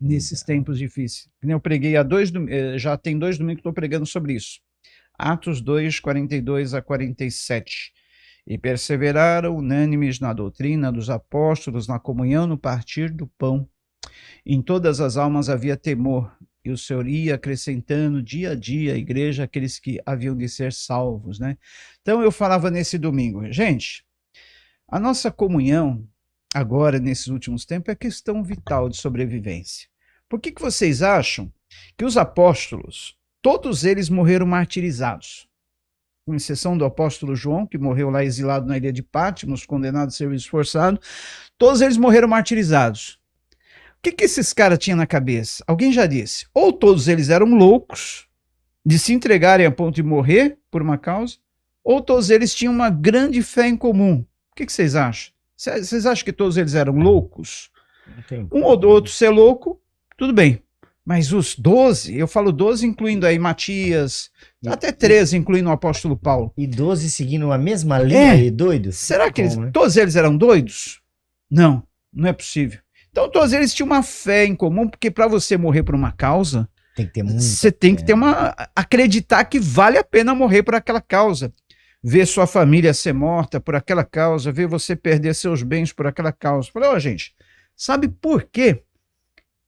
nesses tempos difíceis. Eu preguei já tem 2 domingos que estou pregando sobre isso. Atos 2, 42 a 47. E perseveraram unânimes na doutrina dos apóstolos, na comunhão, no partir do pão. Em todas as almas havia temor, e o Senhor ia acrescentando dia a dia à igreja aqueles que haviam de ser salvos, né? Então eu falava nesse domingo, gente, a nossa comunhão agora, nesses últimos tempos, é questão vital de sobrevivência. Por que vocês acham que os apóstolos, todos eles morreram martirizados? Com exceção do apóstolo João, que morreu lá exilado na ilha de Patmos, condenado a serviço forçado, todos eles morreram martirizados. O que esses caras tinham na cabeça? Alguém já disse, ou todos eles eram loucos de se entregarem a ponto de morrer por uma causa, ou todos eles tinham uma grande fé em comum. O que vocês acham? Vocês acham que todos eles eram loucos? Um ou outro ser louco, tudo bem. Mas os 12, eu falo 12 incluindo aí Matias, até 13 incluindo o apóstolo Paulo. E 12 seguindo a mesma linha aí, doidos? Será que todos eles eram doidos? Não, não é possível. Então todos eles tinham uma fé em comum, porque para você morrer por uma causa, você tem que ter acreditar que vale a pena morrer por aquela causa. Ver sua família ser morta por aquela causa, ver você perder seus bens por aquela causa. Falei, gente, sabe por quê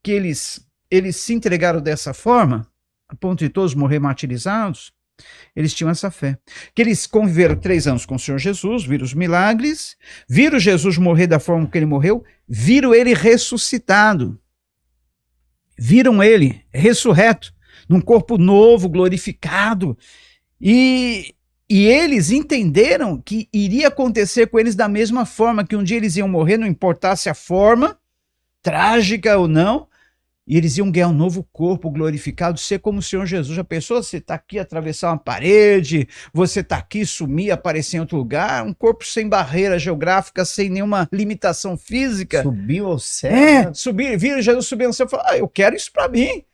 que eles se entregaram dessa forma, a ponto de todos morrer martirizados? Eles tinham essa fé. Que eles conviveram 3 anos com o Senhor Jesus, viram os milagres, viram Jesus morrer da forma que ele morreu, viram ele ressuscitado. Viram ele ressurreto, num corpo novo, glorificado. E eles entenderam que iria acontecer com eles da mesma forma, que um dia eles iam morrer, não importasse a forma, trágica ou não, e eles iam ganhar um novo corpo glorificado, ser como o Senhor Jesus. Já pensou? Você está aqui, atravessar uma parede, você está aqui, sumir, aparecer em outro lugar, um corpo sem barreira geográfica, sem nenhuma limitação física. Subiu ao céu. Viram Jesus subir no céu e falaram, eu quero isso para mim.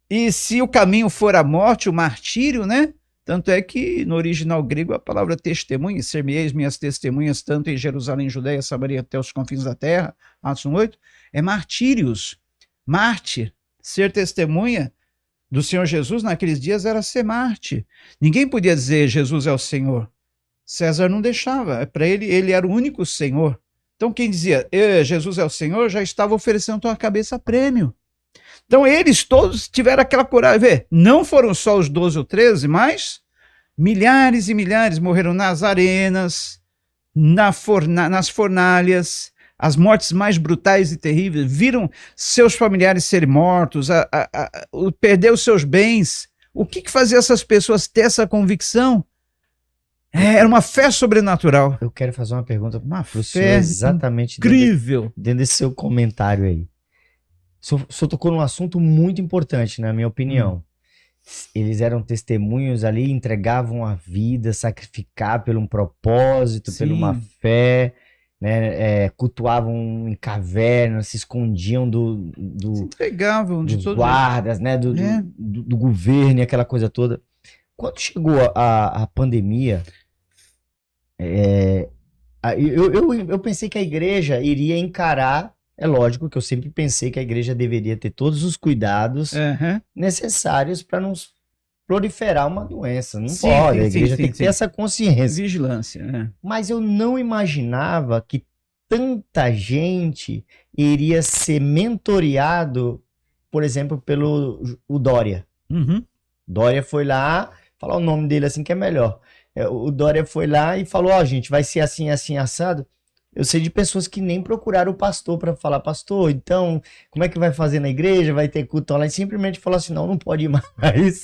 E se o caminho for a morte, o martírio, né? Tanto é que no original grego a palavra testemunha, ser-me-eis minhas testemunhas, tanto em Jerusalém, Judeia, Samaria, até os confins da terra, Atos 1:8, é martírios. Mártir, ser testemunha do Senhor Jesus naqueles dias era ser mártir. Ninguém podia dizer Jesus é o Senhor. César não deixava, para ele era o único Senhor. Então quem dizia Jesus é o Senhor já estava oferecendo a cabeça a prêmio. Então eles todos tiveram aquela coragem. Vê, não foram só os 12 ou 13, mas milhares e milhares morreram nas arenas, nas fornalhas, as mortes mais brutais e terríveis, viram seus familiares serem mortos, perder os seus bens. O que fazia essas pessoas ter essa convicção? Era uma fé sobrenatural. Eu quero fazer uma pergunta para o senhor exatamente incrível. Dentro desse seu comentário aí. O senhor tocou num assunto muito importante, na minha opinião. Eles eram testemunhos ali, entregavam a vida, sacrificar por um propósito, por uma fé, né? Cultuavam em cavernas, se escondiam se entregavam de dos guardas, né? Do governo e aquela coisa toda. Quando chegou a pandemia, eu pensei que a igreja iria encarar. É lógico que eu sempre pensei que a igreja deveria ter todos os cuidados necessários para não proliferar uma doença. Não pode, a igreja tem que ter essa consciência. Vigilância. Mas eu não imaginava que tanta gente iria ser mentoreado, por exemplo, pelo Dória. Dória foi lá, falar o nome dele assim que é melhor. O Dória foi lá e falou, gente, vai ser assim, assim, assado. Eu sei de pessoas que nem procuraram o pastor para falar, pastor, então, como é que vai fazer na igreja? Vai ter culto online? Simplesmente falou assim, não pode ir mais.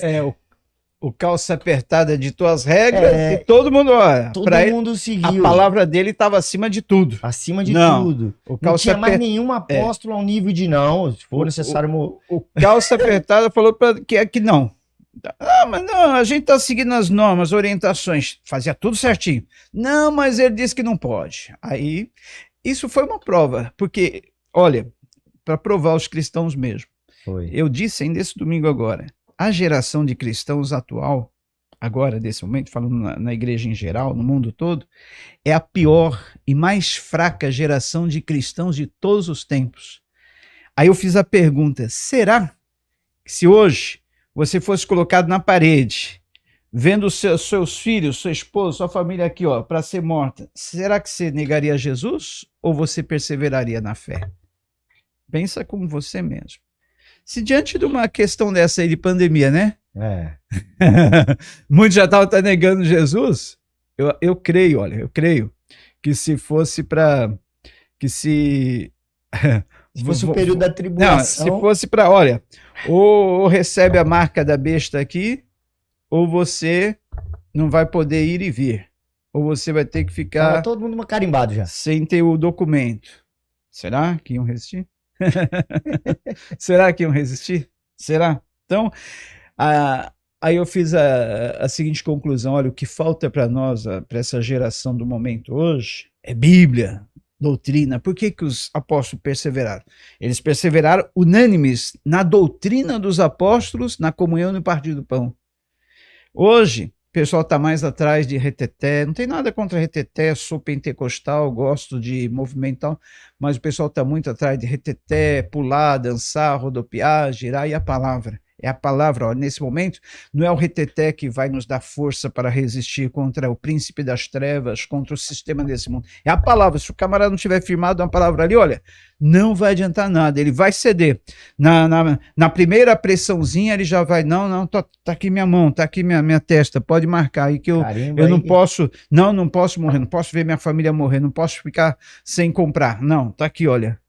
O calça apertada ditou as regras e todo mundo, olha, todo mundo seguiu. A palavra dele estava acima de tudo. Acima de tudo. Não tinha mais nenhum apóstolo ao nível de não, se for necessário... O calça apertada falou que não. Mas não, a gente está seguindo as normas, orientações, fazia tudo certinho. Não, mas ele disse que não pode. Aí, isso foi uma prova, porque, olha, para provar os cristãos mesmo. Eu disse ainda esse domingo agora, a geração de cristãos atual, agora, desse momento, falando na igreja em geral, no mundo todo, é a pior e mais fraca geração de cristãos de todos os tempos. Aí eu fiz a pergunta, será que se hoje você fosse colocado na parede, vendo seus filhos, sua esposa, sua família aqui, ó, para ser morta, será que você negaria Jesus ou você perseveraria na fé? Pensa com você mesmo. Se diante de uma questão dessa aí de pandemia, né? Muitos já estavam negando Jesus. Eu creio, olha, eu creio que se fosse para... que se fosse o período da tribulação... Não, se fosse para, olha, ou recebe a marca da besta aqui, ou você não vai poder ir e vir. Ou você vai ter que ficar... Tava todo mundo carimbado já. Sem ter o documento. Será que iam resistir? Será que iam resistir? Será? Então, aí eu fiz a seguinte conclusão, olha, o que falta para nós, para essa geração do momento hoje, é Bíblia, doutrina. Por que os apóstolos perseveraram? Eles perseveraram unânimes na doutrina dos apóstolos, na comunhão e no partir do pão. Hoje, o pessoal está mais atrás de reteté, não tem nada contra reteté, sou pentecostal, gosto de movimental, mas o pessoal está muito atrás de reteté, pular, dançar, rodopiar, girar, e a palavra. É a palavra, ó, nesse momento, não é o reteté que vai nos dar força para resistir contra o príncipe das trevas, contra o sistema desse mundo. É a palavra. Se o camarada não tiver firmado uma palavra ali, olha, não vai adiantar nada, ele vai ceder. Na primeira pressãozinha, ele já vai, não, tá aqui minha mão, tá aqui minha testa, pode marcar aí que eu não posso, não posso morrer, não posso ver minha família morrer, não posso ficar sem comprar. Não, tá aqui, olha.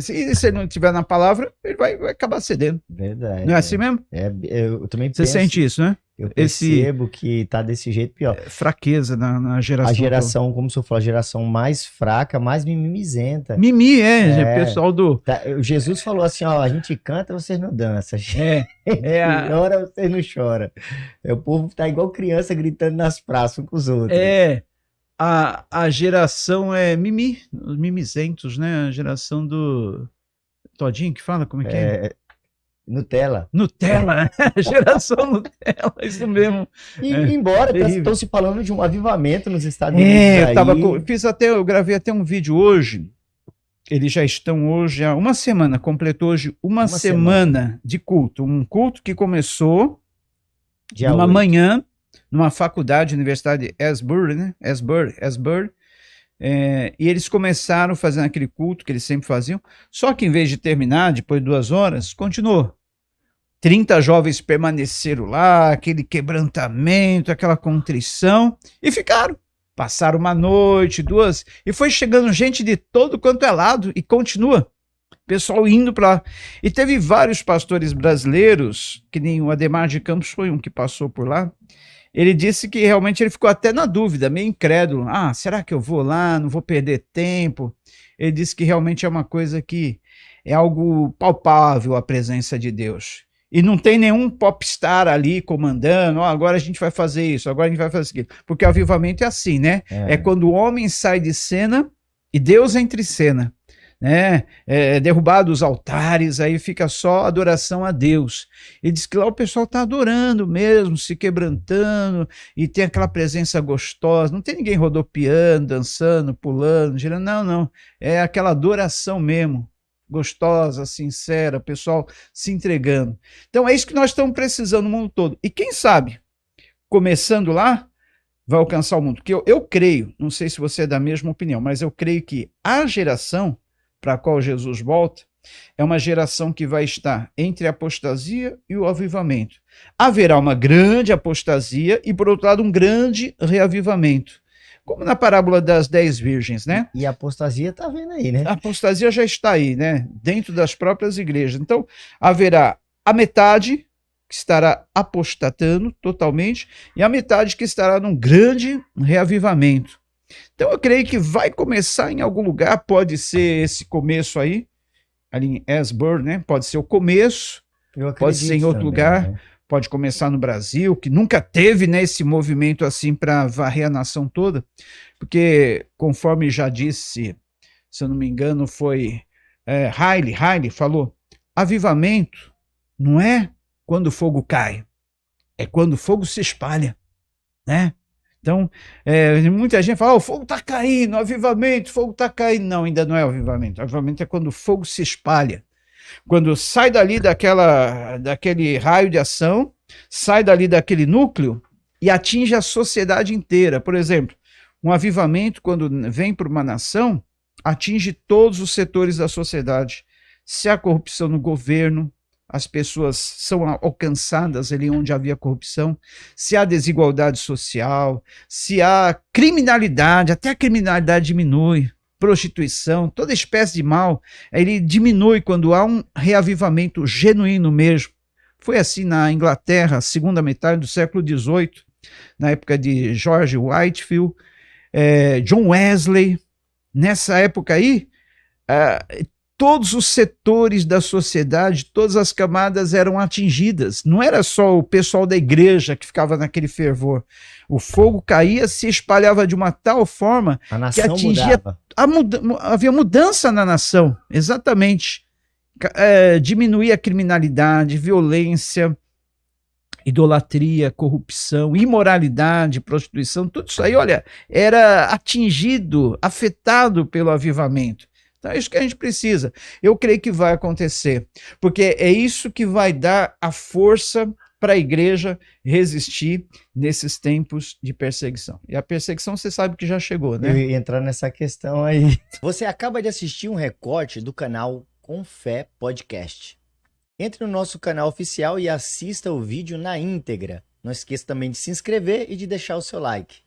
Se ele não estiver na palavra, ele vai acabar cedendo. Verdade. Não é assim mesmo? Eu também Você sente isso, né? Eu percebo que tá desse jeito pior. Fraqueza na geração. A geração, como o senhor falou, a geração mais fraca, mais mimizenta. Pessoal do... Jesus falou assim, ó, a gente canta, vocês não dançam. Chora, vocês não choram. O povo tá igual criança gritando nas praças uns com os outros. A geração é os mimizentos, né? A geração do Todinho que fala, como é que é? Nutella, geração Nutella, isso mesmo. Embora estão se falando de um avivamento nos Estados Unidos. Eu gravei até um vídeo hoje. Eles já estão hoje há uma semana, completou hoje uma semana de culto. Um culto que começou numa manhã, numa faculdade, Universidade de Asbury, né? Asbury. E eles começaram fazendo aquele culto que eles sempre faziam, só que em vez de terminar, depois de 2 horas, continuou. 30 jovens permaneceram lá, aquele quebrantamento, aquela contrição, e ficaram. Passaram uma noite, 2, e foi chegando gente de todo quanto é lado, e continua. Pessoal indo para lá. E teve vários pastores brasileiros, que nem o Ademar de Campos foi um que passou por lá. Ele disse que realmente ele ficou até na dúvida, meio incrédulo. Será que eu vou lá? Não vou perder tempo? Ele disse que realmente é uma coisa que é algo palpável, a presença de Deus. E não tem nenhum popstar ali comandando, agora a gente vai fazer isso, agora a gente vai fazer aquilo. Porque o avivamento é assim, né? É quando o homem sai de cena e Deus entra em cena. Né? Derrubados os altares, aí fica só adoração a Deus. Ele diz que lá o pessoal está adorando mesmo, se quebrantando, e tem aquela presença gostosa, não tem ninguém rodopiando, dançando, pulando, girando, não, é aquela adoração mesmo, gostosa, sincera, o pessoal se entregando. Então é isso que nós estamos precisando no mundo todo, e quem sabe, começando lá, vai alcançar o mundo, porque eu creio, não sei se você é da mesma opinião, mas eu creio que a geração para a qual Jesus volta, é uma geração que vai estar entre a apostasia e o avivamento. Haverá uma grande apostasia e, por outro lado, um grande reavivamento. Como na parábola das 10 virgens, né? E a apostasia está vindo aí, né? A apostasia já está aí, né? Dentro das próprias igrejas. Então, haverá a metade que estará apostatando totalmente e a metade que estará num grande reavivamento. Então eu creio que vai começar em algum lugar, pode ser esse começo aí, ali em Asbury, né? Pode ser o começo, pode ser em outro lugar, né? Pode começar no Brasil, que nunca teve, né, esse movimento assim para varrer a nação toda, porque conforme já disse, se eu não me engano, foi Riley falou, avivamento não é quando o fogo cai, é quando o fogo se espalha, né? Então, muita gente fala, o fogo está caindo, avivamento, o fogo está caindo. Não, ainda não é o avivamento. O avivamento é quando o fogo se espalha. Quando sai dali daquele raio de ação, sai dali daquele núcleo e atinge a sociedade inteira. Por exemplo, um avivamento, quando vem para uma nação, atinge todos os setores da sociedade. Se há corrupção no governo, as pessoas são alcançadas ali onde havia corrupção. Se há desigualdade social, se há criminalidade, até a criminalidade diminui. Prostituição, toda espécie de mal, ele diminui quando há um reavivamento genuíno mesmo. Foi assim na Inglaterra, segunda metade do século XVIII, na época de George Whitefield, John Wesley. Nessa época aí, todos os setores da sociedade, todas as camadas eram atingidas. Não era só o pessoal da igreja que ficava naquele fervor. O fogo caía, se espalhava de uma tal forma que atingia... Havia mudança na nação, exatamente. Diminuía a criminalidade, violência, idolatria, corrupção, imoralidade, prostituição, tudo isso aí, olha, era atingido, afetado pelo avivamento. Então é isso que a gente precisa. Eu creio que vai acontecer, porque é isso que vai dar a força para a igreja resistir nesses tempos de perseguição. E a perseguição você sabe que já chegou, né? Eu ia entrar nessa questão aí. Você acaba de assistir um recorte do canal Com Fé Podcast. Entre no nosso canal oficial e assista o vídeo na íntegra. Não esqueça também de se inscrever e de deixar o seu like.